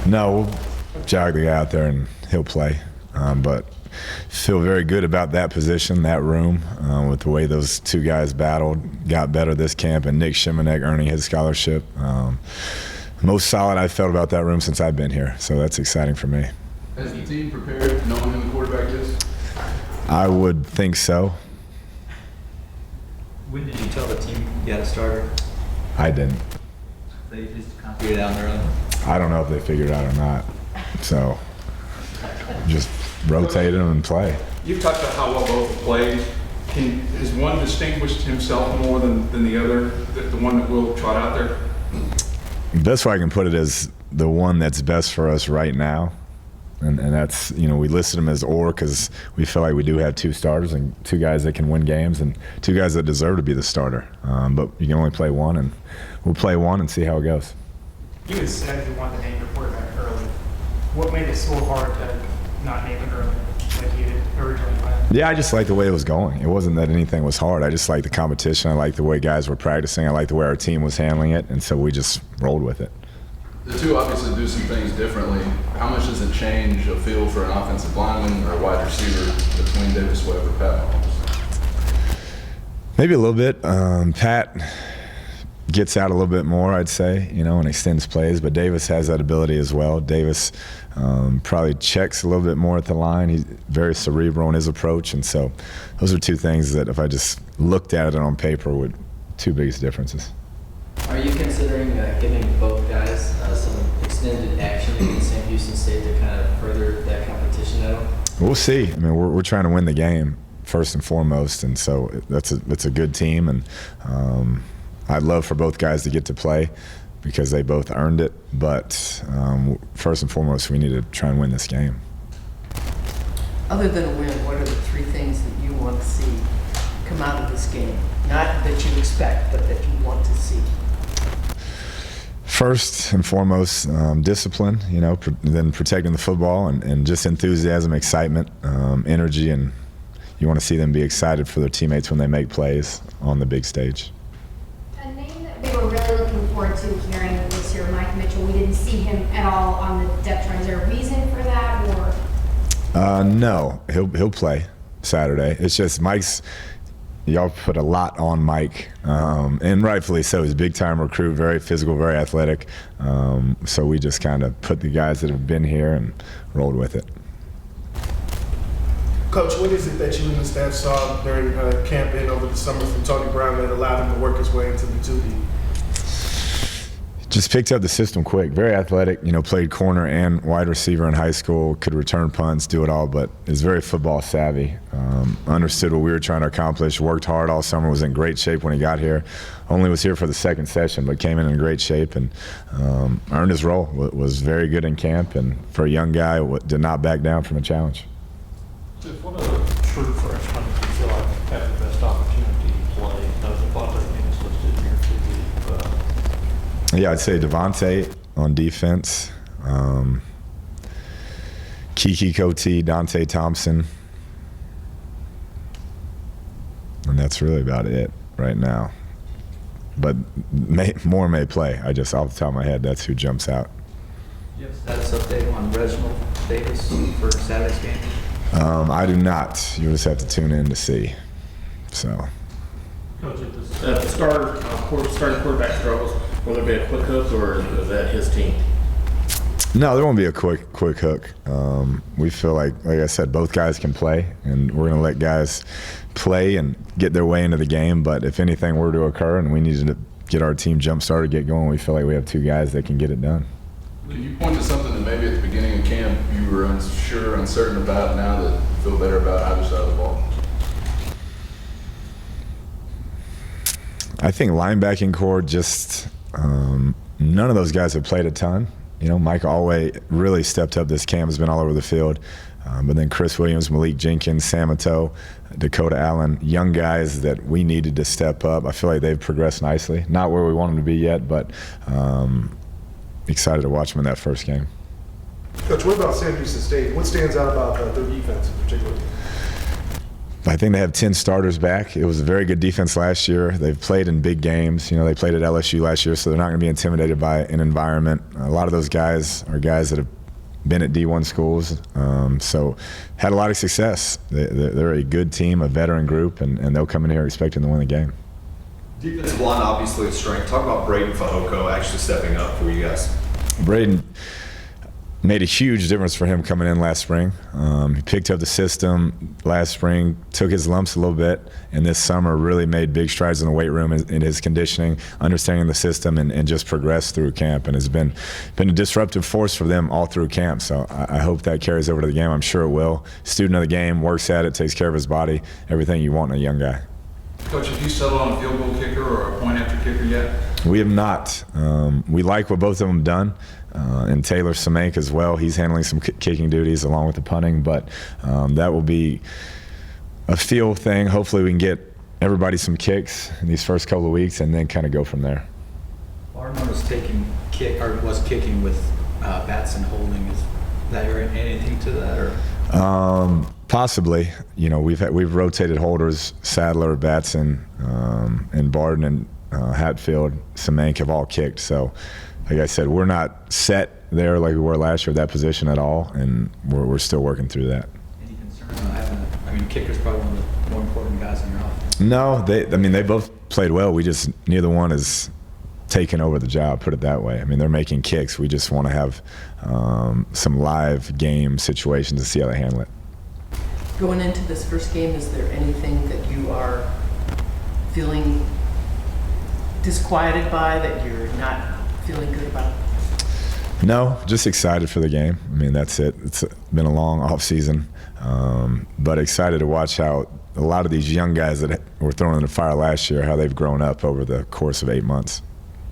No, we'll jog the guy out there and he'll play. But feel very good about that position, that room, with the way those two guys battled, got better this camp, and Nick Shimanek earning his scholarship. Most solid I've felt about that room since I've been here, so that's exciting for me. Has the team prepared knowing who the quarterback is? I would think so. When did you tell the team you had a starter? I didn't. They just kind of figured it out on their own? I don't know if they figured it out or not. So just rotate them and play. You've talked about how well both played. Has one distinguished himself more than the other, the one that will trot out there? The best way I can put it is the one that's best for us right now. And that's, we listed them as because we feel like we do have two starters and two guys that can win games and two guys that deserve to be the starter. But you can only play one, and we'll play one and see how it goes. You had said you wanted to name your quarterback early. What made it so hard to not name it early like you had originally planned? Yeah, I just liked the way it was going. It wasn't that anything was hard. I just liked the competition. I liked the way guys were practicing. I liked the way our team was handling it, and so we just rolled with it. The two obviously do some things differently. How much does it change a feel for an offensive lineman or a wide receiver between Davis Webb or Pat Mahomes? Maybe a little bit. Pat gets out a little bit more, I'd say, and extends plays, but Davis has that ability as well. Davis probably checks a little bit more at the line. He's very cerebral in his approach, and so those are two things that if I just looked at it on paper would two biggest differences. Are you considering giving both guys some extended action against St. Houston State to kind of further that competition out? We'll see. I mean, we're trying to win the game first and foremost, and so it's a good team, and I'd love for both guys to get to play because they both earned it. But first and foremost, we need to try and win this game. Other than a win, what are the three things that you want to see come out of this game? Not that you expect, but that you want to see. First and foremost, discipline, then protecting the football and just enthusiasm, excitement, energy, and you want to see them be excited for their teammates when they make plays on the big stage. A name that we were really looking forward to hearing this year, Mike Mitchell. We didn't see him at all on the depth chart. Is there a reason for that, or? No, he'll play Saturday. It's just y'all put a lot on Mike, and rightfully so. He's a big-time recruit, very physical, very athletic. So we just kind of put the guys that have been here and rolled with it. Coach, what is it that you and the staff saw during camp and over the summer from Tony Brown that allowed him to work his way into the 2D? Just picked up the system quick. Very athletic, played corner and wide receiver in high school, could return punts, do it all, but is very football savvy. Understood what we were trying to accomplish, worked hard all summer, was in great shape when he got here. Only was here for the second session, but came in great shape and earned his role. Was very good in camp, and for a young guy, did not back down from a challenge. What other true freshmen do you feel like have the best opportunity to play? Those of other names listed here. Yeah, I'd say Devontae on defense, Kiki Cote, Dante Thompson, and that's really about it right now. But more may play. I just, off the top of my head, that's who jumps out. Do you have a status update on Reginald Davis for Saturday's game? I do not. You'll just have to tune in to see. So. Coach, if the starting quarterback struggles, will there be a quick hook, or is that his team? No, there won't be a quick hook. We feel like I said, both guys can play, and we're going to let guys play and get their way into the game. But if anything were to occur and we needed to get our team jump-started, get going, we feel like we have two guys that can get it done. Can you point to something that maybe at the beginning of camp you were unsure, uncertain about, now that you feel better about either side of the ball? I think linebacking core, just none of those guys have played a ton. Mike Alway really stepped up this camp, has been all over the field. But then Chris Williams, Malik Jenkins, Samato, Dakota Allen, young guys that we needed to step up. I feel like they've progressed nicely. Not where we want them to be yet, but excited to watch them in that first game. Coach, what about San Houston State? What stands out about their defense in particular? I think they have 10 starters back. It was a very good defense last year. They've played in big games. They played at LSU last year, so they're not going to be intimidated by an environment. A lot of those guys are guys that have been at D1 schools, so had a lot of success. They're a good team, a veteran group, and they'll come in here expecting to win the game. Defensive line, obviously a strength. Talk about Braden Fehoko actually stepping up for you guys. Braden made a huge difference for him coming in last spring. He picked up the system last spring, took his lumps a little bit, and this summer really made big strides in the weight room in his conditioning, understanding the system, and just progressed through camp, and has been a disruptive force for them all through camp. So I hope that carries over to the game. I'm sure it will. Student of the game, works at it, takes care of his body, everything you want in a young guy. Coach, have you settled on a field goal kicker or a point after kicker yet? We have not. We like what both of them done. And Taylor Semenk as well. He's handling some kicking duties along with the punting, but that will be a feel thing. Hopefully we can get everybody some kicks in these first couple of weeks and then kind of go from there. Barnum was kicking with bats and holding. Is there anything to that, or? Possibly. We've rotated holders. Sadler, Batson, and Barden and Hatfield, Semenk have all kicked. So, like I said, we're not set there like we were last year at that position at all, and we're still working through that. Any concern on having kicker's probably one of the more important guys in your offense? No, they both played well. Neither one is taking over the job, put it that way. They're making kicks. We just want to have some live game situations to see how they handle it. Going into this first game, is there anything that you are feeling disquieted by, that you're not feeling good about? No, just excited for the game. That's it. It's been a long off season, but excited to watch how a lot of these young guys that were thrown in the fire last year, how they've grown up over the course of 8 months.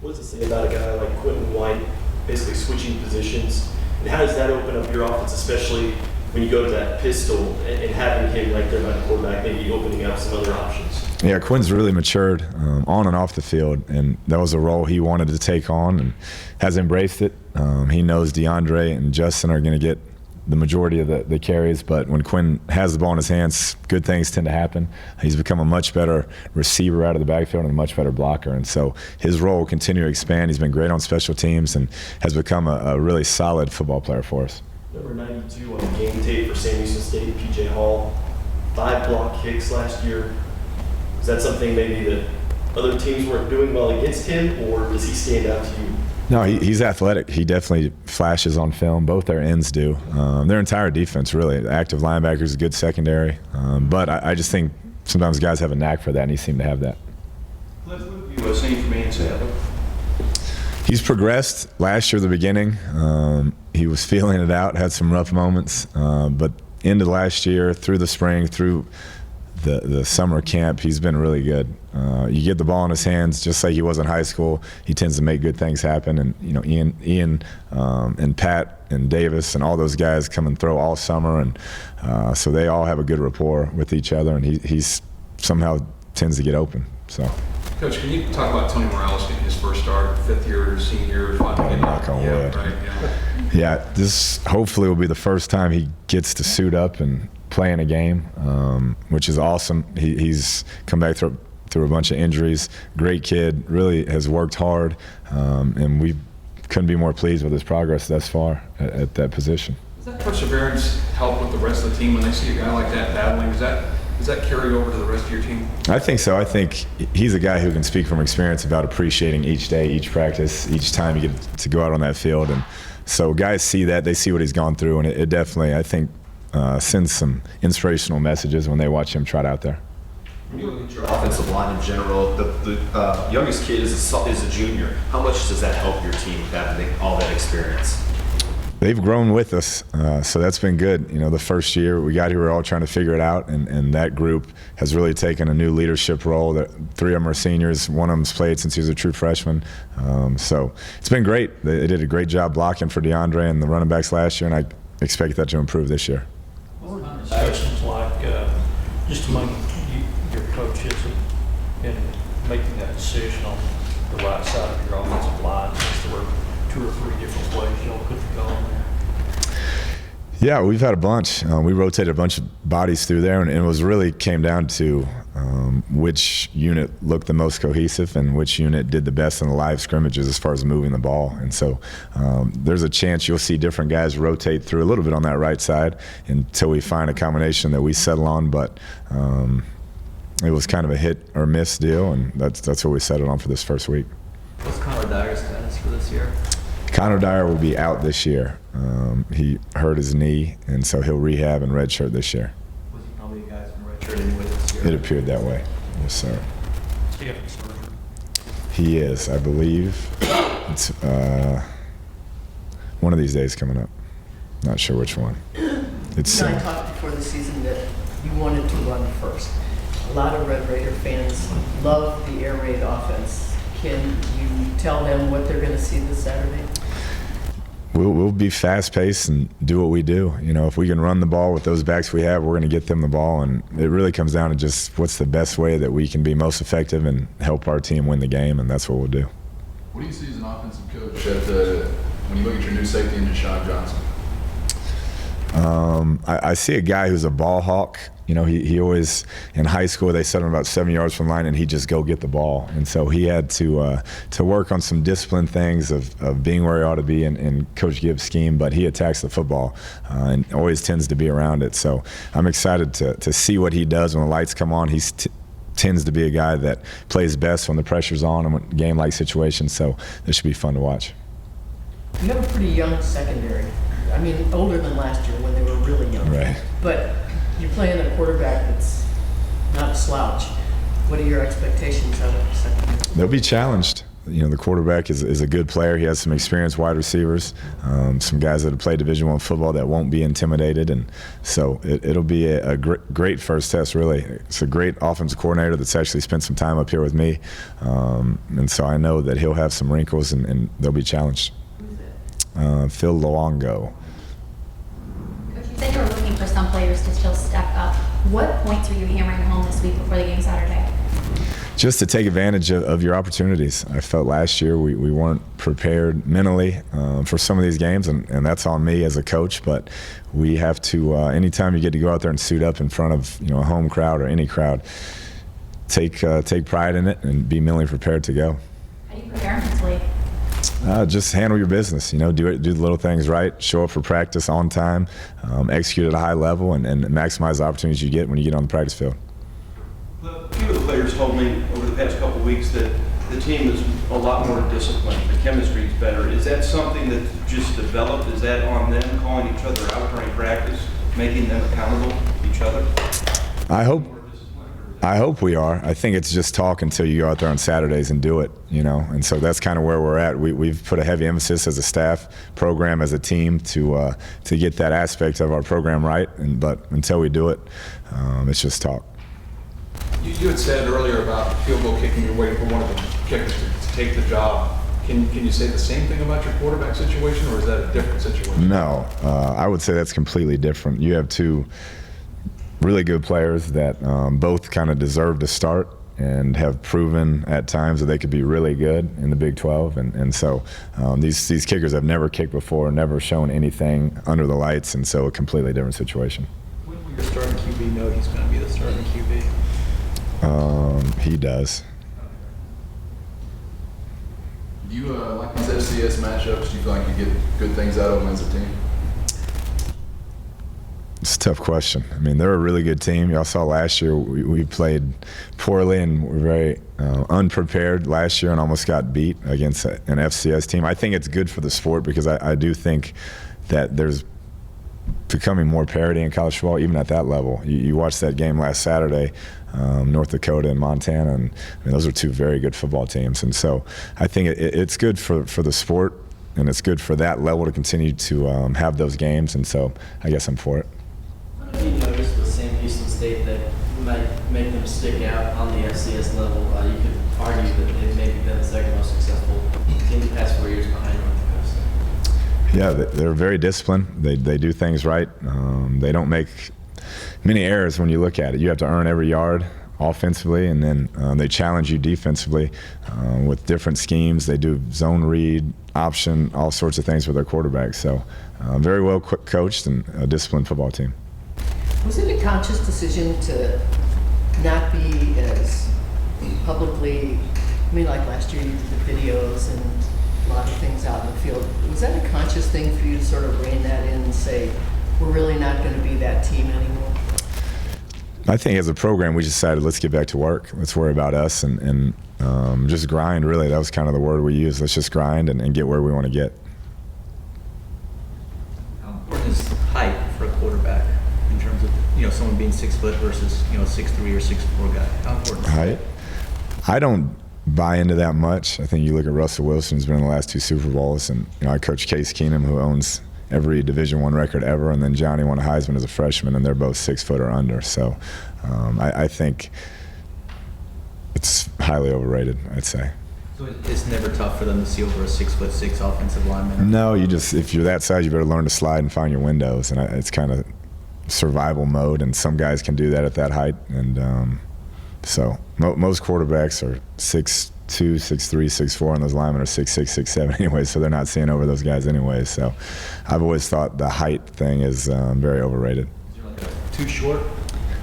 What does it say about a guy like Quentin White basically switching positions, and how does that open up your offense, especially when you go to that pistol and having him right there by the quarterback, maybe opening up some other options? Yeah, Quinn's really matured on and off the field, and that was a role he wanted to take on and has embraced it. He knows DeAndre and Justin are going to get the majority of the carries, but when Quinn has the ball in his hands, good things tend to happen. He's become a much better receiver out of the backfield and a much better blocker, and so his role will continue to expand. He's been great on special teams and has become a really solid football player for us. Number 92 on the game tape for Sam Houston State, P.J. Hall, 5 block kicks last year. Is that something maybe that other teams weren't doing well against him, or does he stand out to you? No, he's athletic. He definitely flashes on film. Both their ends do. Their entire defense, really. Active linebackers, a good secondary. But I just think sometimes guys have a knack for that, and he seemed to have that. Kliff, what have you seen from Ian Sadler? He's progressed. Last year, the beginning, he was feeling it out, had some rough moments. But into last year, through the spring, through the summer camp, he's been really good. You get the ball in his hands, just like he was in high school. He tends to make good things happen. And Ian and Pat and Davis and all those guys come and throw all summer, and so they all have a good rapport with each other. And he's somehow tends to get open. So. Coach, can you talk about Tony Morales getting his first start, 5th year, senior, finally? Knock on wood. Right, yeah, this hopefully will be the first time he gets to suit up and play in a game, which is awesome. He's come back through a bunch of injuries. Great kid, really has worked hard, and we couldn't be more pleased with his progress thus far at that position. Does that perseverance help with the rest of the team when they see a guy like that battling? Does that carry over to the rest of your team? I think so. I think he's a guy who can speak from experience about appreciating each day, each practice, each time you get to go out on that field. And so guys see that, they see what he's gone through, and it definitely, I think, sends some inspirational messages when they watch him trot out there. When you look at your offensive line in general, the youngest kid is a junior. How much does that help your team, having all that experience? They've grown with us, so that's been good. The first year we got here, we were all trying to figure it out, and that group has really taken a new leadership role. 3 of them are seniors. One of them's played since he was a true freshman. So it's been great. They did a great job blocking for DeAndre and the running backs last year, and I expect that to improve this year. What are the discussions like just among your coaches in making that decision on the right side of your offensive line? There were 2 or 3 different ways y'all could have gone there. Yeah, we've had a bunch. We rotated a bunch of bodies through there, and it was really came down to which unit looked the most cohesive and which unit did the best in the live scrimmages as far as moving the ball. And so there's a chance you'll see different guys rotate through a little bit on that right side until we find a combination that we settle on. But it was kind of a hit or miss deal, and that's what we settled on for this first week. What's Connor Dyer's status for this year? Connor Dyer will be out this year. He hurt his knee, and so he'll rehab and redshirt this year. Was he probably a guy's going to redshirt anyway this year? It appeared that way. Yes, sir. Do you have any surgery? He is, I believe. It's one of these days coming up. Not sure which one. It's You and I talked before the season that you wanted to run first. A lot of Red Raider fans love the air raid offense. Can you tell them what they're going to see this Saturday? We'll be fast-paced and do what we do. You know, if we can run the ball with those backs we have, we're going to get them the ball. And it really comes down to just what's the best way that we can be most effective and help our team win the game, and that's what we'll do. What do you see as an offensive coach when you look at your new safety and Deshaun Johnson? I see a guy who's a ball hawk. You know, he always, in high school, they set him about 7 yards from the line, and he'd just go get the ball. And so he had to work on some discipline things of being where he ought to be in Coach Gibbs' scheme, but he attacks the football and always tends to be around it. So I'm excited to see what he does when the lights come on. He tends to be a guy that plays best when the pressure's on in game-like situations, so this should be fun to watch. You have a pretty young secondary. I mean, older than last year when they were really young. Right. But you're playing a quarterback that's not a slouch. What are your expectations out of the secondary? They'll be challenged. You know, the quarterback is a good player. He has some experienced wide receivers, some guys that have played Division I football that won't be intimidated. And so it'll be a great first test, really. It's a great offensive coordinator that's actually spent some time up here with me. And so I know that he'll have some wrinkles and they'll be challenged. Who's that? Phil Luongo. Coach, you said you were looking for some players to still step up. What points were you hammering home this week before the game Saturday? Just to take advantage of your opportunities. I felt last year we weren't prepared mentally for some of these games, and that's on me as a coach. But we have to, anytime you get to go out there and suit up in front of a home crowd or any crowd, take pride in it and be mentally prepared to go. How do you prepare mentally? Just handle your business. Do the little things right. Show up for practice on time, execute at a high level, and maximize the opportunities you get when you get on the practice field. A few of the players told me over the past couple of weeks that the team is a lot more disciplined. The chemistry is better. Is that something that just developed? Is that on them calling each other out during practice, making them accountable to each other? I hope we are. I think it's just talk until you go out there on Saturdays and do it, and so that's kind of where we're at. We've put a heavy emphasis as a staff program, as a team, to get that aspect of our program right. But until we do it, it's just talk. You had said earlier about field goal kicking, you're waiting for one of the kickers to take the job. Can you say the same thing about your quarterback situation, or is that a different situation? No, I would say that's completely different. You have two really good players that both kind of deserve to start and have proven at times that they could be really good in the Big 12. And so these kickers have never kicked before, never shown anything under the lights, and so a completely different situation. When will your starting QB know he's going to be the starting QB? He does. Do you like these FCS matchups? Do you feel like you get good things out of them as a team? It's a tough question. I mean, they're a really good team. Y'all saw last year we played poorly and were very unprepared last year and almost got beat against an FCS team. I think it's good for the sport because I do think that there's becoming more parity in college football, even at that level. You watched that game last Saturday, North Dakota and Montana, and those are two very good football teams. And so I think it's good for the sport, and it's good for that level to continue to have those games. And so I guess I'm for it. What have you noticed with Sam Houston State that might make them stick out on the FCS level? You could argue that they've maybe been the second most successful team the past 4 years behind North Dakota. Yeah, they're very disciplined. They do things right. They don't make many errors when you look at it. You have to earn every yard offensively, and then they challenge you defensively with different schemes. They do zone read, option, all sorts of things with their quarterbacks. So very well coached and a disciplined football team. Was it a conscious decision to not be as publicly, I mean, like last year you did the videos and a lot of things out in the field. Was that a conscious thing for you to sort of rein that in and say, we're really not going to be that team anymore? I think as a program, we decided, let's get back to work. Let's worry about us and just grind, really. That was kind of the word we used. Let's just grind and get where we want to get. How important is height for a quarterback in terms of, someone being 6 foot versus, 6'3" or 6'4" guy? How important is Height? I don't buy into that much. I think you look at Russell Wilson, who's been in the last 2 Super Bowls, and I coach Case Keenum, who owns every Division I record ever, and then Johnny won a Heisman as a freshman, and they're both 6 foot or under. So I think it's highly overrated, I'd say. So it's never tough for them to see over a 6'6" offensive lineman? No, if you're that size, you better learn to slide and find your windows, and it's kind of survival mode, and some guys can do that at that height, and so most quarterbacks are 6'2", 6'3", 6'4", and those linemen are 6'6", 6'7" anyway, so they're not seeing over those guys anyway. So I've always thought the height thing is very overrated. Is there like too short?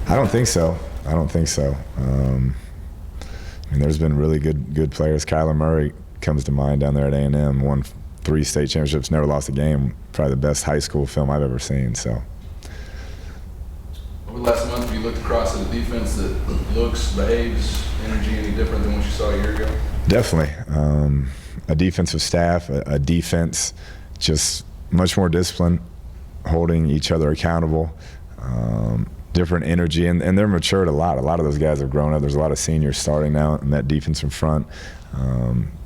I don't think so. I mean, there's been really good players. Kyler Murray comes to mind down there at A&M, won 3 state championships, never lost a game. Probably the best high school film I've ever seen. So. Over the last month, have you looked across at a defense that looks, behaves, energy any different than what you saw a year ago? Definitely. A defensive staff, a defense, just much more disciplined, holding each other accountable, different energy, and they're matured a lot. A lot of those guys have grown up. There's a lot of seniors starting now in that defense in front.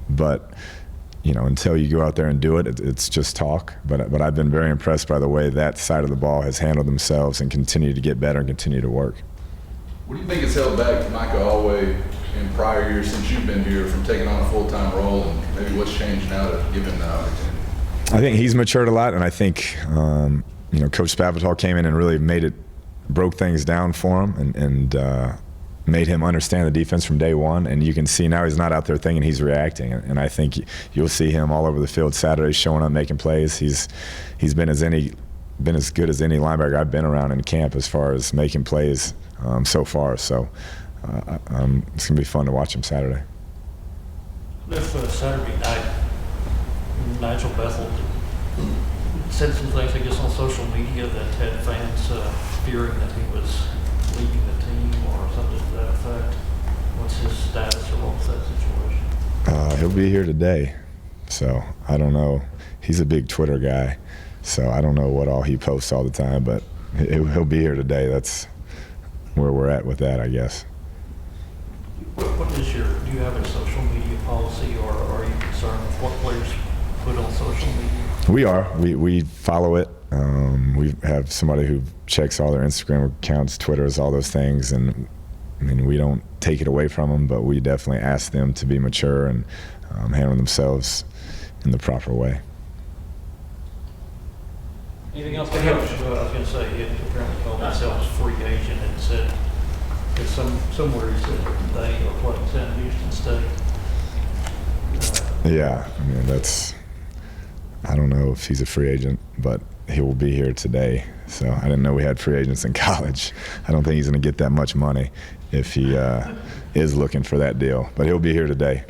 But until you go out there and do it, it's just talk. But I've been very impressed by the way that side of the ball has handled themselves and continue to get better and continue to work. What do you think has held back Micah Alway in prior years since you've been here from taking on a full-time role, and maybe what's changed now to give him that opportunity? I think he's matured a lot, and I think Coach Spavital came in and really broke things down for him and made him understand the defense from day one, and you can see now he's not out there thinking, he's reacting, and I think you'll see him all over the field Saturday showing up, making plays. He's been as good as any linebacker I've been around in camp as far as making plays so far. So it's going to be fun to watch him Saturday. If Saturday night, Nigel Bethel said some things, I guess, on social media that had fans fearing that he was leaving the team or something to that effect. What's his status, or what was that situation? He'll be here today, so I don't know. He's a big Twitter guy, so I don't know what all he posts all the time, but he'll be here today. That's where we're at with that, I guess. What is do you have a social media policy, or are you concerned with what players put on social media? We are. We follow it. We have somebody who checks all their Instagram accounts, Twitters, all those things, and I mean, we don't take it away from them, but we definitely ask them to be mature and handle themselves in the proper way. Anything else? I was going to say, he apparently called himself a free agent and said that somewhere he said they are playing San Houston State. Yeah, I mean, I don't know if he's a free agent, but he will be here today. So I didn't know we had free agents in college. I don't think he's going to get that much money if he is looking for that deal, but he'll be here today.